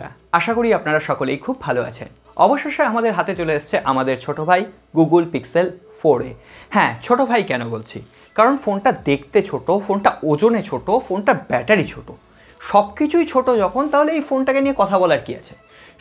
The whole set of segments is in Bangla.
বন্ধুরা, আশা করি আপনারা সকলেই খুব ভালো আছেন। অবশেষে আমাদের হাতে চলে এসেছে আমাদের ছোট ভাই গুগল পিক্সেল 4a। হ্যাঁ, ছোট ভাই কেন বলছি, কারণ ফোনটা দেখতে ছোট, ফোনটা ওজনে ছোট, ফোনটার ব্যাটারি ছোট, সব কিছুই ছোট যখন, তাহলে এই ফোনটাকে নিয়ে কথা বলার কি আছে।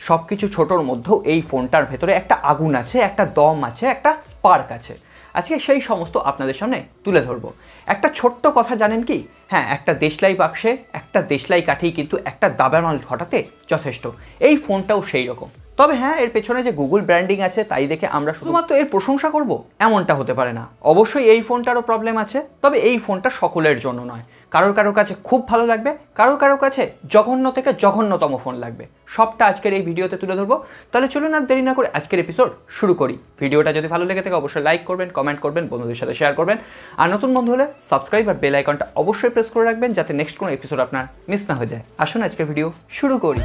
সব কিছু ছোটোর মধ্যেও এই ফোনটার ভেতরে একটা আগুন আছে, একটা দম আছে, একটা স্পার্ক আছে। আজকে সেই সমস্ত আপনাদের সামনে তুলে ধরবো। একটা ছোট্ট কথা জানেন কি? হ্যাঁ, একটা দেশলাই বাক্সে একটা দেশলাই কাঠি কিন্তু একটা দাবানল ঘটাতে যথেষ্ট। এই ফোনটাও সেই রকম। তবে হ্যাঁ, এর পেছনে যে গুগল ব্র্যান্ডিং আছে তাই দেখে আমরা শুধুমাত্র এর প্রশংসা করব এমনটা হতে পারে না। অবশ্যই এই ফোনটারও প্রবলেম আছে, তবে এই ফোনটা সকলের জন্য নয়। কারোর কাছে খুব ভালো লাগবে, কারোর কাছে জঘন্য থেকে জঘন্যতম ফোন লাগবে। সবটা আজকের এই ভিডিওতে তুলে ধরবো। তাহলে চলুন আর দেরি না করে আজকের এপিসোড শুরু করি। ভিডিওটা যদি ভালো লেগে থাকে অবশ্যই লাইক করবেন, কমেন্ট করবেন, বন্ধুদের সাথে শেয়ার করবেন। আর নতুন বন্ধু হলে সাবস্ক্রাইব আর বেল আইকনটা অবশ্যই প্রেস করে রাখবেন, যাতে নেক্সট কোনো এপিসোড আপনার মিস না হয়ে যায়। আসুন আজকের ভিডিও শুরু করি।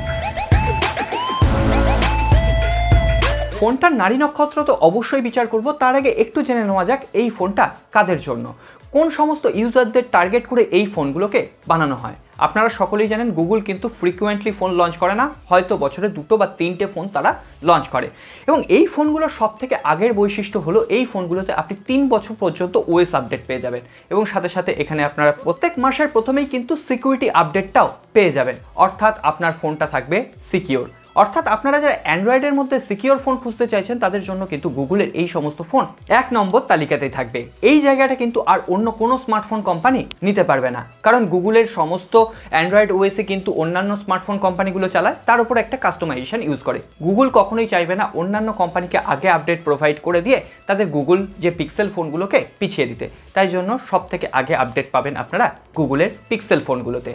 ফোনটার নারী নক্ষত্র তো অবশ্যই বিচার করব, তার আগে একটু জেনে নেওয়া যাক এই ফোনটা কাদের জন্য, কোন সমস্ত ইউজারদের টার্গেট করে এই ফোনগুলোকে বানানো হয়। আপনারা সকলেই জানেন গুগল কিন্তু ফ্রিকুয়েন্টলি ফোন লঞ্চ করে না, হয়তো বছরে 2 বা 3টে ফোন তারা লঞ্চ করে। এবং এই ফোনগুলোর সব থেকে আগের বৈশিষ্ট্য হলো এই ফোনগুলোতে আপনি 3 বছর পর্যন্ত ওএস আপডেট পেয়ে যাবেন, এবং সাথে সাথে এখানে আপনারা প্রত্যেক মাসের প্রথমেই কিন্তু সিকিউরিটি আপডেটটাও পেয়ে যাবেন। অর্থাৎ আপনার ফোনটা থাকবে সিকিওর। অর্থাৎ আপনারা যারা অ্যান্ড্রয়েডের মধ্যে সিকিওর ফোন খুঁজতে চাইছেন তাদের জন্য কিন্তু গুগলের এই সমস্ত ফোন 1 নম্বর তালিকাতেই থাকবে। এই জায়গাটা কিন্তু আর অন্য কোনো স্মার্টফোন কোম্পানি নিতে পারবে না, কারণ গুগলের সমস্ত অ্যান্ড্রয়েড ওএসে কিন্তু অন্যান্য স্মার্টফোন কোম্পানিগুলো চালায়, তার উপর একটা কাস্টমাইজেশন ইউজ করে। গুগল কখনোই চাইবে না অন্যান্য কোম্পানিকে আগে আপডেট প্রোভাইড করে দিয়ে তাদের গুগল যে পিক্সেল ফোনগুলোকে পিছিয়ে দিতে। তাই জন্য সব থেকে আগে আপডেট পাবেন আপনারা গুগলের পিক্সেল ফোনগুলোতে।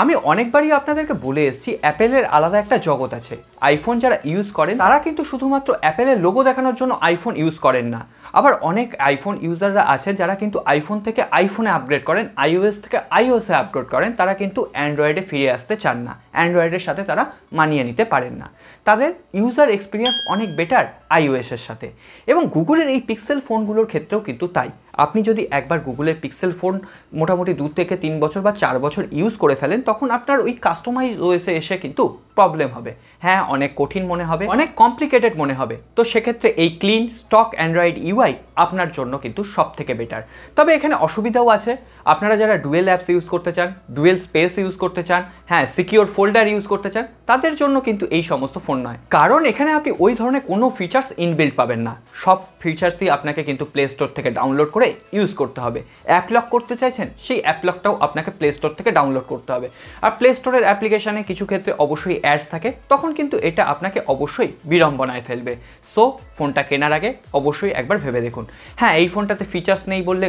আমি অনেকবারই আপনাদেরকে বলে এসেছি অ্যাপেলের আলাদা একটা জগৎ আছে। আইফোন যারা ইউজ করেন তারা কিন্তু শুধুমাত্র অ্যাপেলের লোগো দেখানোর জন্য আইফোন ইউজ করেন না। আবার অনেক আইফোন ইউজাররা আছেন যারা কিন্তু আইফোন থেকে আইফোনে আপগ্রেড করেন, আইওএস থেকে আইওএসে আপগ্রেড করেন। তারা কিন্তু অ্যান্ড্রয়েডে ফিরে আসতে চান না, অ্যান্ড্রয়েডের সাথে তারা মানিয়ে নিতে পারেন না। তাদের ইউজার এক্সপিরিয়েন্স অনেক বেটার আইওএসের সাথে। এবং গুগলের এই পিক্সেল ফোনগুলোর ক্ষেত্রেও কিন্তু তাই। আপনি যদি একবার গুগলের পিক্সেল ফোন মোটামুটি 2 থেকে 3 বছর বা 4 বছর ইউজ করে ফেলেন, তখন আপনার ওই কাস্টমাইজ ওএসে এসে কিন্তু প্রবলেম হবে। হ্যাঁ, অনেক কঠিন মনে হবে, অনেক কমপ্লিকেটেড মনে হবে। তো সেক্ষেত্রে এই ক্লিন স্টক অ্যান্ড্রয়েড ইউআই আপনার জন্য কিন্তু সব থেকে বেটার। তবে এখানে অসুবিধাও আছে। আপনারা যারা ডুয়েল অ্যাপস ইউজ করতে চান, ডুয়েল স্পেস ইউজ করতে চান, হ্যাঁ সিকিওর ফোল্ডার ইউজ করতে চান, তাদের জন্য কিন্তু এই সমস্ত ফোন নয়। কারণ এখানে আপনি ওই ধরনের কোনো ফিচার্স ইনবিল্ট পাবেন না। সব ফিচার্সই আপনাকে কিন্তু প্লে স্টোর থেকে ডাউনলোড করে ইউজ করতে হবে। অ্যাপ লক করতে চাইছেন, সেই অ্যাপ লকটাও আপনাকে প্লে স্টোর থেকে ডাউনলোড করতে হবে। আর প্লে স্টোরের অ্যাপ্লিকেশানে কিছু ক্ষেত্রে অবশ্যই অ্যাডস থাকে, তখন কিন্তু এটা আপনাকে অবশ্যই বিড়ম্বনায় ফেলবে। সো ফোনটা কেনার আগে অবশ্যই একবার ভেবে দেখুন। হ্যাঁ, এই ফোনটাতে ফিচার্স নেই বললে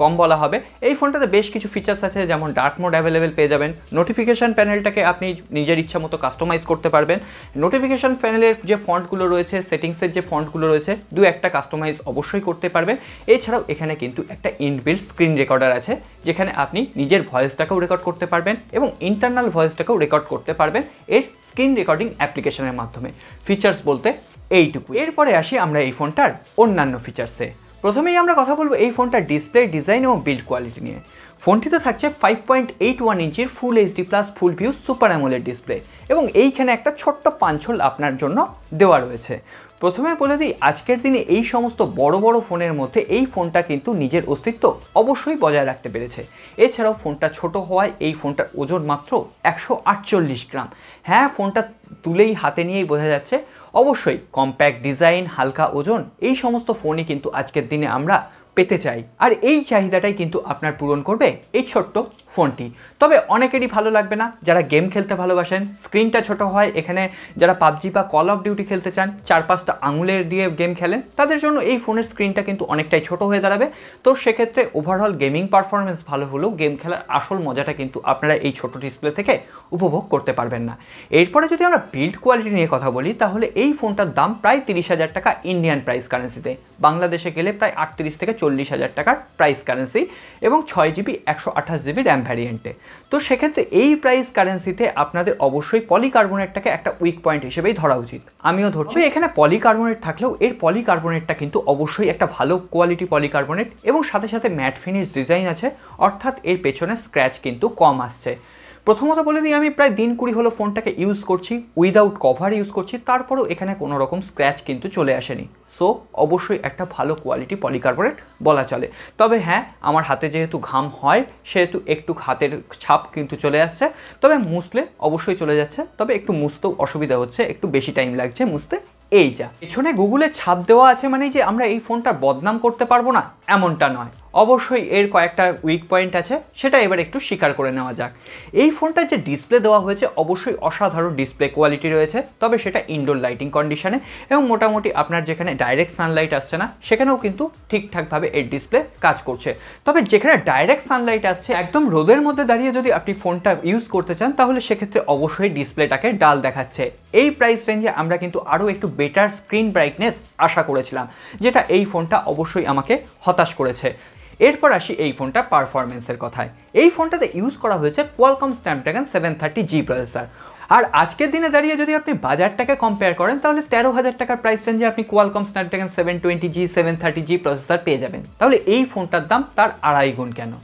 কম বলা হবে। এই ফোনটাতে বেশ কিছু ফিচার্স আছে, যেমন ডার্ক মোড অ্যাভেলেবেল পেয়ে যাবেন। নোটিফিকেশান প্যানেলটাকে আপনি নিজের ইচ্ছা মতো কাস্টমাইজ করতে পারবেন। নোটিফিকেশান প্যানেলের যে ফন্টগুলো রয়েছে, সেটিংসের যে ফন্টগুলো রয়েছে, 2-1টা কাস্টমাইজ অবশ্যই করতে পারবেন। এছাড়াও এখানে কিন্তু একটা ইনবিল্ট স্ক্রিন রেকর্ডার আছে, যেখানে আপনি নিজের ভয়েসটাকেও রেকর্ড করতে পারবেন এবং ইন্টারনাল ভয়েসটাকেও রেকর্ড করতে পারবেন এর স্ক্রিন রেকর্ডিং অ্যাপ্লিকেশনের মাধ্যমে। ফিচার্স বলতে এইটুকু। এরপরে আসি আমরা এই ফোনটার অন্যান্য ফিচার্সে। প্রথমেই আমরা কথা বলবো এই ফোনটার ডিসপ্লে, ডিজাইন এবং বিল্ড কোয়ালিটি নিয়ে। ফোনটিতে থাকছে 5.81 ইঞ্চির ফুল এইচডি প্লাস ফুল ভিউ সুপার অ্যামোলেড ডিসপ্লে, এবং এইখানে একটা ছোট্ট পাঞ্চল আপনার জন্য দেওয়া রয়েছে। প্রথমে বলে দিই, আজকের দিনে এই সমস্ত বড় বড় ফোনের মধ্যে এই ফোনটা কিন্তু নিজের অস্তিত্ব অবশ্যই বজায় রাখতে পেরেছে। এছাড়াও ফোনটা ছোট হওয়ায় এই ফোনটার ওজন মাত্র 148 গ্রাম। হ্যাঁ, ফোনটা তুলেই হাতে নিয়েই বোঝা যাচ্ছে। অবশ্যই কম্প্যাক্ট ডিজাইন, হালকা ওজন, এই সমস্ত ফোনই কিন্তু আজকের দিনে আমরা পেতে চাই। আর এই চাহিদাটাই কিন্তু আপনার পূরণ করবে এই ছোট্ট ফোনটি। তবে অনেকেরই ভালো লাগবে না, যারা গেম খেলতে ভালোবাসেন। স্ক্রিনটা ছোট হয়, এখানে যারা পাবজি বা কল অফ ডিউটি খেলতে চান, 4-5টা আঙুলের দিয়ে গেম খেলেন, তাদের জন্য এই ফোনের স্ক্রিনটা কিন্তু অনেকটাই ছোট হয়ে দাঁড়াবে। তো সেক্ষেত্রে ওভারঅল গেমিং পারফরমেন্স ভালো হলেও গেম খেলার আসল মজাটা কিন্তু আপনারা এই ছোট ডিসপ্লে থেকে উপভোগ করতে পারবেন না। এরপরে যদি আমরা বিল্ড কোয়ালিটি নিয়ে কথা বলি, তাহলে এই ফোনটার দাম প্রায় 30,000 টাকা ইন্ডিয়ান প্রাইস কারেন্সিতে। বাংলাদেশে গেলে প্রায় 38 থেকে 40,000 টাকার প্রাইস কারেন্সি, এবং 6GB 128GB র্যাম ভ্যারিয়েন্টে। তো সেক্ষেত্রে এই প্রাইস কারেন্সিতে আপনাদের অবশ্যই পলিকার্বনেটটাকে একটা উইক পয়েন্ট হিসেবেই ধরা উচিত। আমিও ধরছি এখানে পলিকার্বনেট থাকলেও এর পলিকার্বনেটটা কিন্তু অবশ্যই একটা ভালো কোয়ালিটি পলিকার্বনেট, এবং সাথে সাথে ম্যাট ফিনিশ ডিজাইন আছে, অর্থাৎ এর পেছনে স্ক্র্যাচ কিন্তু কম আসছে। প্রথমত বলে দিই, আমি প্রায় দিন 20 হলো ফোনটাকে ইউজ করছি, উইদাউট কভার ইউজ করছি, তারপরেও এখানে কোনো রকম স্ক্র্যাচ কিন্তু চলে আসেনি। সো অবশ্যই একটা ভালো কোয়ালিটি পলিকার্বনেট বলা চলে। তবে হ্যাঁ, আমার হাতে যেহেতু ঘাম হয় সেহেতু একটু হাতের ছাপ কিন্তু চলে আসছে, তবে মুছলে অবশ্যই চলে যাচ্ছে, তবে একটু মুছতেও অসুবিধা হচ্ছে, একটু বেশি টাইম লাগছে মুছতে। এই যা পেছনে গুগলের ছাপ দেওয়া আছে মানে যে আমরা এই ফোনটার বদনাম করতে পারবো না এমনটা নয়, অবশ্যই এর কয়েকটা উইক পয়েন্ট আছে, সেটা এবার একটু স্বীকার করে নেওয়া যাক। এই ফোনটার যে ডিসপ্লে দেওয়া হয়েছে অবশ্যই অসাধারণ ডিসপ্লে কোয়ালিটি রয়েছে, তবে সেটা ইনডোর লাইটিং কন্ডিশনে, এবং মোটামুটি আপনার যেখানে ডাইরেক্ট সানলাইট আসছে না সেখানেও কিন্তু ঠিকঠাকভাবে এর ডিসপ্লে কাজ করছে। তবে যেখানে ডাইরেক্ট সানলাইট আসছে, একদম রোদের মধ্যে দাঁড়িয়ে যদি আপনি ফোনটা ইউজ করতে চান তাহলে সেক্ষেত্রে অবশ্যই ডিসপ্লেটাকে ডাল দেখাচ্ছে। এই প্রাইস রেঞ্জে আমরা কিন্তু আরও একটু বেটার স্ক্রিন ব্রাইটনেস আশা করেছিলাম, যেটা এই ফোনটা অবশ্যই আমাকে হতাশ করেছে। এরপর আসি এই ফোনটার পারফরমেন্সের কথায়। এই ফোনটাতে ইউজ করা হয়েছে কোয়ালকম স্ন্যাপড্রাগন 730G প্রসেসর। আর আজকের দিনে দাঁড়িয়ে যদি আপনি বাজারটাকে কম্পেয়ার করেন তাহলে 13,000 টাকার প্রাইস রেঞ্জে আপনি Qualcomm Snapdragon 720G 730G processor পেয়ে যাবেন। তাহলে এই ফোনটার দাম তার 2.5 গুণ কেন?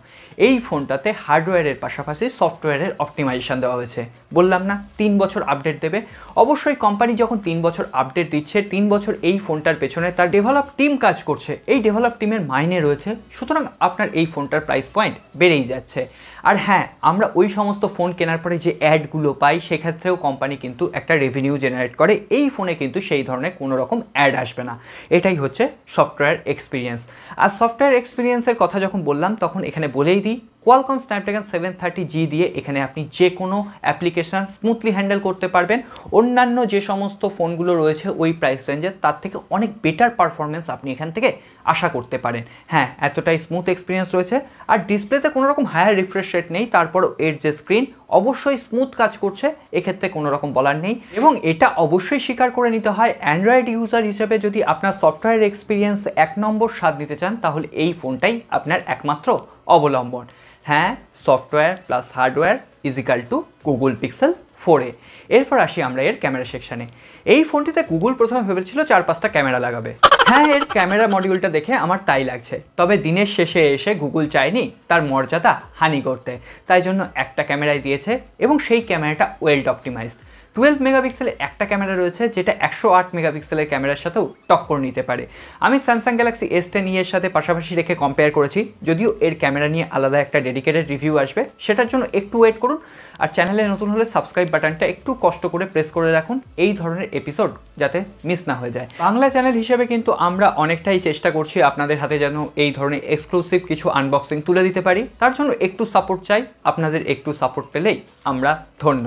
এই ফোনটাতে হার্ডওয়্যারের পাশাপাশি সফটওয়্যারের অপটিমাইজেশন দেওয়া হয়েছে। বললাম না 3 বছর আপডেট দেবে। অবশ্যই কোম্পানি যখন 3 বছর আপডেট দিচ্ছে, 3 বছর এই ফোনটার পেছনে তার ডেভেলপ টিম কাজ করছে, এই ডেভেলপ টিমের মাইনে রয়েছে, সুতরাং আপনার এই ফোনটার প্রাইস পয়েন্ট বেড়েই যাচ্ছে। আর হ্যাঁ, আমরা ওই সমস্ত ফোন কেনার পরে যে অ্যাডগুলো পাই সেক্ষেত্রেও কোম্পানি কিন্তু একটা রেভিনিউ জেনারেট করে। এই ফোনে কিন্তু সেই ধরনের কোনো রকম অ্যাড আসবে না। এটাই হচ্ছে সফটওয়্যার এক্সপিরিয়েন্স। আর সফটওয়্যার এক্সপিরিয়েন্সের কথা যখন বললাম তখন এখানে বলেই দিই, কোয়ালকম স্ন্যাপড্রাগন 730G দিয়ে এখানে আপনি যে কোনো অ্যাপ্লিকেশান স্মুথলি হ্যান্ডেল করতে পারবেন। অন্যান্য যে সমস্ত ফোনগুলো রয়েছে ওই প্রাইস রেঞ্জের তার থেকে অনেক বেটার পারফরমেন্স আপনি এখান থেকে আশা করতে পারেন। হ্যাঁ, এতটাই স্মুথ এক্সপিরিয়েন্স রয়েছে। আর ডিসপ্লেতে কোনো রকম হায়ার রিফ্রেশ রেট নেই, তারপরও এর যে স্ক্রিন অবশ্যই স্মুথ কাজ করছে, এক্ষেত্রে কোনো রকম বলার নেই। এবং এটা অবশ্যই স্বীকার করে নিতে হয়, অ্যান্ড্রয়েড ইউজার হিসেবে যদি আপনার সফটওয়্যার এক্সপিরিয়েন্স 1 নম্বর স্বাদ নিতে চান তাহলে এই ফোনটাই আপনার একমাত্র অবলম্বন। হ্যাঁ, সফটওয়্যার প্লাস হার্ডওয়্যার ইজিক্যাল টু গুগল পিক্সেল 4a। এরপর আসি আমরা এর ক্যামেরা সেকশানে। এই ফোনটিতে গুগল প্রথমে ভেবেছিল 4-5টা ক্যামেরা লাগাবে। হ্যাঁ, এর ক্যামেরা মডিউলটা দেখে আমার তাই লাগছে, তবে দিনের শেষে এসে গুগল চায়নি তার মর্যাদা হানি করতে, তাই জন্য একটা ক্যামেরাই দিয়েছে এবং সেই ক্যামেরাটা ওয়েল অপটিমাইজড। 12 মেগাপিক্সেলের একটা ক্যামেরা রয়েছে যেটা 108 মেগাপিক্সেলের ক্যামেরার সাথেও টক্কর নিতে পারে। আমি স্যামসাং গ্যালাক্সি S10 এর সাথে পাশাপাশি রেখে কম্পেয়ার করেছি, যদিও এর ক্যামেরা নিয়ে আলাদা একটা ডেডিকেটেড রিভিউ আসবে, সেটার জন্য একটু ওয়েট করুন। আর চ্যানেলে নতুন হলে সাবস্ক্রাইব বাটনটা একটু কষ্ট করে প্রেস করে রাখুন, এই ধরনের এপিসোড যাতে মিস না হয়ে যায়। বাংলা চ্যানেল হিসেবে কিন্তু আমরা অনেকটাই চেষ্টা করছি আপনাদের হাতে যেন এই ধরনের এক্সক্লুসিভ কিছু আনবক্সিং তুলে দিতে পারি, তার জন্য একটু সাপোর্ট চাই। আপনাদের একটু সাপোর্ট পেলেই আমরা ধন্য।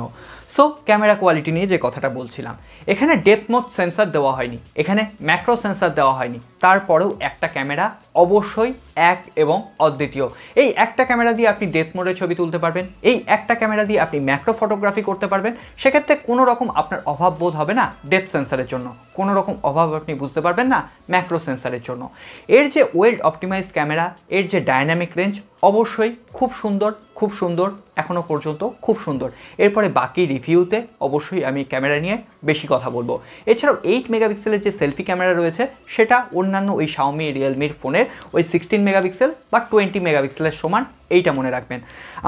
সো ক্যামেরা কোয়ালিটি নিয়ে যে কথাটা বলছিলাম, এখানে ডেপথ মোড সেন্সর দেওয়া হয়নি, এখানে ম্যাক্রো সেন্সর দেওয়া হয়নি, তারপরেও একটা ক্যামেরা অবশ্যই এক এবং অদ্বিতীয়। এই একটা ক্যামেরা দিয়ে আপনি ডেপথ মোডে ছবি তুলতে পারবেন, এই একটা ক্যামেরা দিয়ে আপনি ম্যাক্রো ফটোগ্রাফি করতে পারবেন, সেক্ষেত্রে কোনো রকম আপনার অভাব বোধ হবে না ডেপথ সেন্সরের জন্য, কোনো রকম অভাব আপনি বুঝতে পারবেন না ম্যাক্রো সেন্সরের জন্য। এর যে ওয়েল অপটিমাইজড ক্যামেরা, এর যে ডায়নামিক রেঞ্জ অবশ্যই খুব সুন্দর, খুব সুন্দর, এখনও পর্যন্ত খুব সুন্দর। এরপরে বাকি রিভিউতে অবশ্যই আমি ক্যামেরা নিয়ে বেশি কথা বলবো। এছাড়াও 8 মেগাপিক্সেলের যে সেলফি ক্যামেরা রয়েছে সেটা অন্যান্য ওই শাওমি রিয়েলমির ফোনের ওই 16 মেগাপিক্সেল বা 20 মেগাপিক্সেলের সমান, এইটা মনে রাখবেন।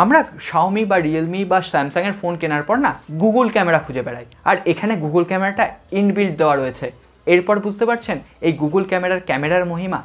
আমরা শাওমি বা রিয়েলমি বা স্যামসাংয়ের ফোন কেনার পর না গুগল ক্যামেরা খুঁজে বেড়াই, আর এখানে গুগল ক্যামেরাটা ইনবিল্ট দেওয়া রয়েছে। এরপর বুঝতে পারছেন এই গুগল ক্যামেরার মহিমা।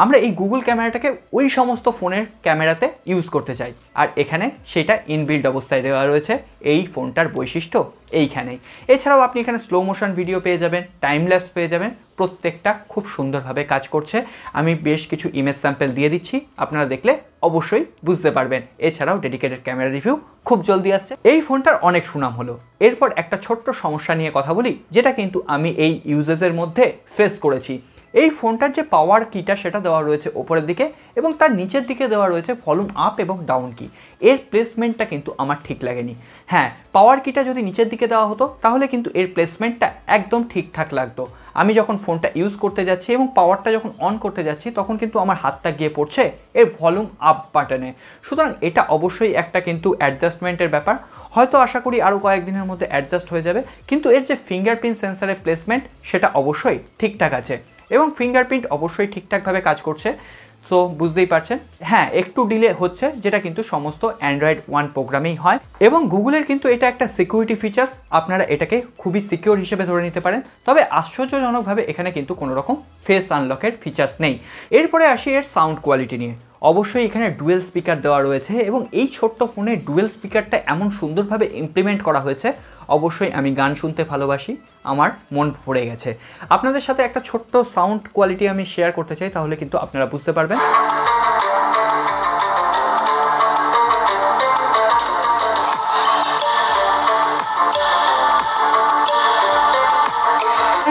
আমরা এই গুগল ক্যামেরাটাকে ওই সমস্ত ফোনের ক্যামেরাতে ইউজ করতে চাই, আর এখানে সেটা ইনবিল্ড অবস্থায় দেওয়া রয়েছে। এই ফোনটার বৈশিষ্ট্য এইখানেই। এছাড়াও আপনি এখানে স্লো মোশন ভিডিও পেয়ে যাবেন, টাইম ল্যাপস পেয়ে যাবেন, প্রত্যেকটা খুব সুন্দরভাবে কাজ করছে। আমি বেশ কিছু ইমেজ স্যাম্পল দিয়ে দিচ্ছি, আপনারা দেখলে অবশ্যই বুঝতে পারবেন। এছাড়াও ডেডিকেটেড ক্যামেরা রিভিউ খুব জলদি আসছে। এই ফোনটার অনেক সুনাম হলো। এরপর একটা ছোট্ট সমস্যা নিয়ে কথা বলি, যেটা কিন্তু আমি এই ইউজেসের মধ্যে ফেস করেছি। এই ফোনটার যে পাওয়ার কিটা সেটা দেওয়া রয়েছে ওপরের দিকে এবং তার নিচের দিকে দেওয়া রয়েছে ভলিউম আপ এবং ডাউন কি। এর প্লেসমেন্টটা কিন্তু আমার ঠিক লাগেনি। হ্যাঁ, পাওয়ার কিটা যদি নিচের দিকে দেওয়া হতো তাহলে কিন্তু এর প্লেসমেন্টটা একদম ঠিকঠাক লাগতো। আমি যখন ফোনটা ইউজ করতে যাচ্ছি এবং পাওয়ারটা যখন অন করতে যাচ্ছি তখন কিন্তু আমার হাতটা গিয়ে পড়ছে এর ভলিউম আপ বাটনে। সুতরাং এটা অবশ্যই একটা কিন্তু অ্যাডজাস্টমেন্টের ব্যাপার, হয়তো আশা করি আরও কয়েকদিনের মধ্যে অ্যাডজাস্ট হয়ে যাবে। কিন্তু এর যে ফিঙ্গারপ্রিন্ট সেন্সারের প্লেসমেন্ট সেটা অবশ্যই ঠিকঠাক আছে এবং ফিঙ্গারপ্রিন্ট অবশ্যই ঠিকঠাকভাবে কাজ করছে। সো বুঝতেই পারছেন, হ্যাঁ একটু ডিলে হচ্ছে, যেটা কিন্তু সমস্ত অ্যান্ড্রয়েড 1 প্রোগ্রামেই হয় এবং গুগলের কিন্তু এটা একটা সিকিউরিটি ফিচার্স, আপনারা এটাকে খুবই সিকিউর হিসেবে ধরে নিতে পারেন। তবে আশ্চর্যজনকভাবে এখানে কিন্তু কোনো রকম ফেস আনলকের ফিচার্স নেই। এরপরে আসি এর সাউন্ড কোয়ালিটি নিয়ে। অবশ্যই এখানে ডুয়েল স্পিকার দেওয়া রয়েছে এবং এই ছোট্ট ফোনে ডুয়েল স্পিকারটা এমন সুন্দরভাবে ইমপ্লিমেন্ট করা হয়েছে, অবশ্যই আমি গান শুনতে ভালোবাসি, আমার মন ভরে গেছে। আপনাদের সাথে একটা ছোট্ট সাউন্ড কোয়ালিটি আমি শেয়ার করতে চাই, তাহলে কিন্তু আপনারা বুঝতে পারবেন।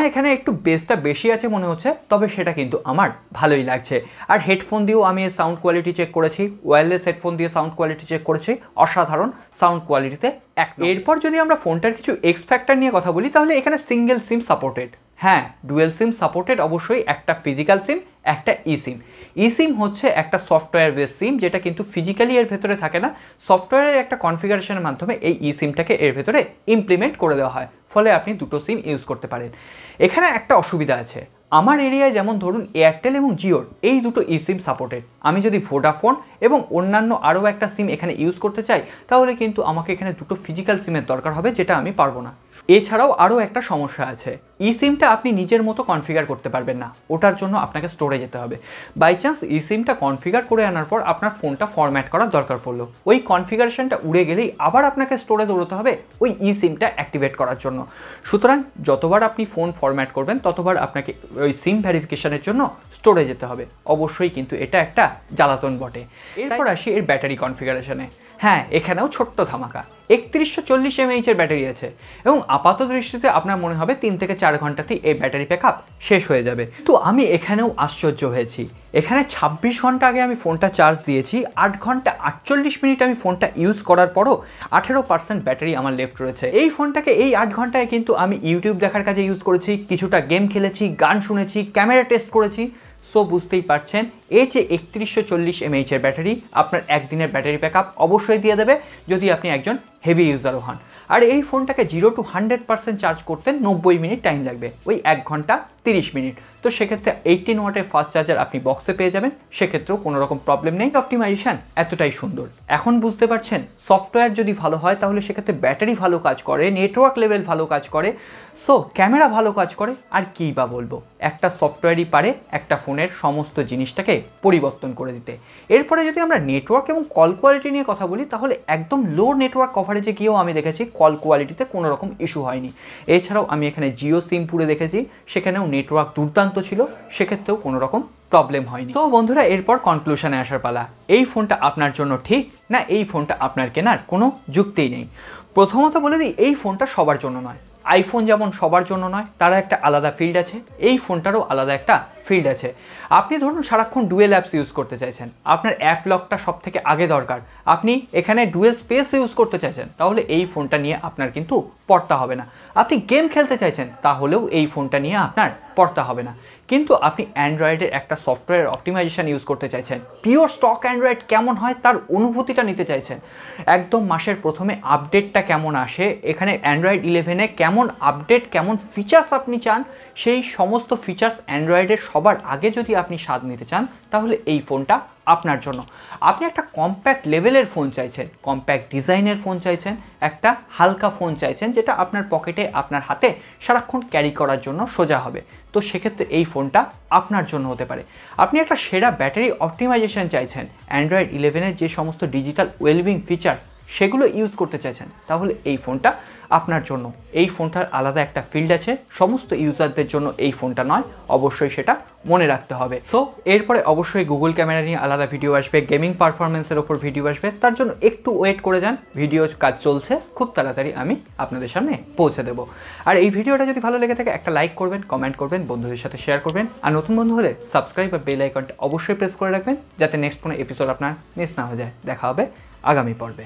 এখানে একটু বেসটা বেশি আছে মনে হচ্ছে, তবে সেটা কিন্তু আমার ভালোই লাগছে। আর হেডফোন দিয়েও আমি এর সাউন্ড কোয়ালিটি চেক করেছি, ওয়্যারলেস হেডফোন দিয়ে সাউন্ড কোয়ালিটি চেক করেছি, অসাধারণ সাউন্ড কোয়ালিটিতে এক। এরপর যদি আমরা ফোনটার কিছু এক্স ফ্যাক্টর নিয়ে কথা বলি, তাহলে এখানে সিঙ্গেল সিম সাপোর্টেড। হ্যাঁ, ডুয়েল সিম সাপোর্টেড অবশ্যই, একটা ফিজিক্যাল সিম, একটা ই সিম। ই সিম হচ্ছে একটা সফটওয়্যার বেস সিম, যেটা কিন্তু ফিজিক্যালি এর ভেতরে থাকে না, সফটওয়্যারের একটা কনফিগারেশনের মাধ্যমে এই ই সিমটাকে এর ভেতরে ইমপ্লিমেন্ট করে দেওয়া হয়, ফলে আপনি দুটো সিম ইউজ করতে পারেন। এখানে একটা অসুবিধা আছে, আমার এরিয়ায় যেমন ধরুন এয়ারটেল এবং জিওর এই দুটো ই সিম সাপোর্টেড। আমি যদি ভোডাফোন এবং অন্যান্য আরও একটা সিম এখানে ইউজ করতে চাই, তাহলে কিন্তু আমাকে এখানে দুটো ফিজিক্যাল সিমের দরকার হবে, যেটা আমি পারবো না। এছাড়াও আরও একটা সমস্যা আছে, ই সিমটা আপনি নিজের মতো কনফিগার করতে পারবেন না, ওটার জন্য আপনাকে স্টোরে যেতে হবে। বাই চান্স ই সিমটা কনফিগার করে আনার পর আপনার ফোনটা ফরম্যাট করার দরকার পড়লো, ওই কনফিগারেশনটা উড়ে গেলেই আবার আপনাকে স্টোরে দৌড়তে হবে ওই ই সিমটা অ্যাক্টিভেট করার জন্য। সুতরাং যতবার আপনি ফোন ফরম্যাট করবেন, ততবার আপনাকে ওই সিম ভেরিফিকেশনের জন্য স্টোরে যেতে হবে। অবশ্যই কিন্তু এটা একটা জ্বালাতন বটে। এরপর আসি এর ব্যাটারি কনফিগারেশনে। হ্যাঁ, এখানেও ছোট্ট ধামাকা, 3140 mAh এর ব্যাটারি আছে এবং আপাত দৃষ্টিতে আপনার মনে হবে 3 থেকে 4 ঘন্টাতেই এই ব্যাটারি ব্যাকআপ শেষ হয়ে যাবে। তো আমি এখানেও আশ্চর্য হয়েছি, এখানে 26 ঘন্টা আগে আমি ফোনটা চার্জ দিয়েছি, 8 ঘন্টা 48 মিনিট আমি ফোনটা ইউজ করার পরও 18% ব্যাটারি আমার লেফট রয়েছে। এই ফোনটাকে এই 8 ঘন্টায় কিন্তু আমি ইউটিউব দেখার কাজে ইউজ করেছি, কিছুটা গেম খেলেছি, গান শুনেছি, ক্যামেরা টেস্ট করেছি। সো বুঝতেই পারছেন এর যে 3140 mAh এর ব্যাটারি আপনার একদিনের ব্যাটারি ব্যাকআপ অবশ্যই দিয়ে দেবে, যদি আপনি একজন হেভি ইউজারও হন। আর এই ফোনটাকে 0 to 100% চার্জ করতে 90 মিনিট টাইম লাগবে, ওই 1 ঘন্টা 30 মিনিট। তো সেক্ষেত্রে 18 ওয়াটের ফাস্ট চার্জার আপনি বক্সে পেয়ে যাবেন, সেক্ষেত্রেও কোনো রকম প্রবলেম নেই। অপটিমাইজেশন এতটাই সুন্দর। এখন বুঝতে পারছেন সফটওয়্যার যদি ভালো হয়, তাহলে সেক্ষেত্রে ব্যাটারি ভালো কাজ করে, নেটওয়ার্ক লেভেল ভালো কাজ করে, সো ক্যামেরা ভালো কাজ করে, আর কী বা বলবো, একটা সফটওয়্যারই পারে একটা ফোনের সমস্ত জিনিসটাকে পরিবর্তন করে দিতে। এরপরে যদি আমরা নেটওয়ার্ক এবং কল কোয়ালিটি নিয়ে কথা বলি, তাহলে একদম লো নেটওয়ার্ক কভারেজে গিয়েও আমি দেখেছি কল কোয়ালিটিতে কোনো রকম ইস্যু হয়নি। এছাড়াও আমি এখানে জিও সিম পুরে দেখেছি, সেখানেও নেটওয়ার্ক দুর্দান্ত ছিল, সেক্ষেত্রেও কোনো রকম প্রবলেম হয়নি। তো বন্ধুরা, এরপর কনক্লুশনে আসার পালা। এই ফোনটা আপনার জন্য ঠিক না এই ফোনটা আপনার কেনার কোনো যুক্তিই নেই। প্রথমত বলে দিই, এই ফোনটা সবার জন্য নয়। আইফোন যেমন সবার জন্য নয়, তার একটা আলাদা ফিল্ড আছে, এই ফোনটারও আলাদা একটা ফিল্ড আছে। আপনি ধরুন সারাক্ষণ ডুয়েল অ্যাপস ইউজ করতে চাইছেন, আপনার অ্যাপ লকটা সব থেকে আগে দরকার, আপনি এখানে ডুয়েল স্পেস ইউজ করতে চাইছেন, তাহলে এই ফোনটা নিয়ে আপনার কিন্তু পড়তা হবে না। আপনি গেম খেলতে চাইছেন, তাহলেও এই ফোনটা নিয়ে আপনার পড়তা হবে না। কিন্তু আপনি অ্যান্ড্রয়েডের একটা সফটওয়্যার অপটিমাইজেশন ইউজ করতে চাইছেন, পিওর স্টক অ্যান্ড্রয়েড কেমন হয় তার অনুভূতিটা নিতে চাইছেন, একদম মাসের প্রথমে আপডেটটা কেমন আসে, এখানে অ্যান্ড্রয়েড 11-এ কেমন আপডেট, কেমন ফিচার্স আপনি চান, সেই সমস্ত ফিচার্স অ্যান্ড্রয়েডের সবার আগে যদি আপনি স্বাদ নিতে চান, তাহলে এই ফোনটা আপনার জন্য। আপনি একটা কম্প্যাক্ট লেভেলের ফোন চাইছেন, কম্প্যাক্ট ডিজাইনের ফোন চাইছেন, একটা হালকা ফোন চাইছেন, যেটা আপনার পকেটে আপনার হাতে সারাক্ষণ ক্যারি করার জন্য সোজা হবে, তো সেক্ষেত্রে এই ফোনটা আপনার জন্য হতে পারে। আপনি একটা সেরা ব্যাটারি অপটিমাইজেশন চাইছেন, অ্যান্ড্রয়েড 11-এর যে সমস্ত ডিজিটাল ওয়েলবিং ফিচার সেগুলো ইউজ করতে চাইছেন, তাহলে এই ফোনটা আপনার জন্য। এই ফোনটার আলাদা একটা ফিল্ড আছে, সমস্ত ইউজারদের জন্য এই ফোনটা নয়, অবশ্যই সেটা মনে রাখতে হবে। সো এরপরে অবশ্যই গুগল ক্যামেরা নিয়ে আলাদা ভিডিও আসবে, গেমিং পারফরমেন্সের ওপর ভিডিও আসবে, তার জন্য একটু ওয়েট করে যান, ভিডিও কাজ চলছে, খুব তাড়াতাড়ি আমি আপনাদের সামনে পৌঁছে দেবো। আর এই ভিডিওটা যদি ভালো লেগে থাকে একটা লাইক করবেন, কমেন্ট করবেন, বন্ধুদের সাথে শেয়ার করবেন, আর নতুন বন্ধু হলে সাবস্ক্রাইব আর বেল আইকনটা অবশ্যই প্রেস করে রাখবেন, যাতে নেক্সট কোনো এপিসোড আপনার মিস না হয়ে যায়। দেখা হবে আগামী পর্বে।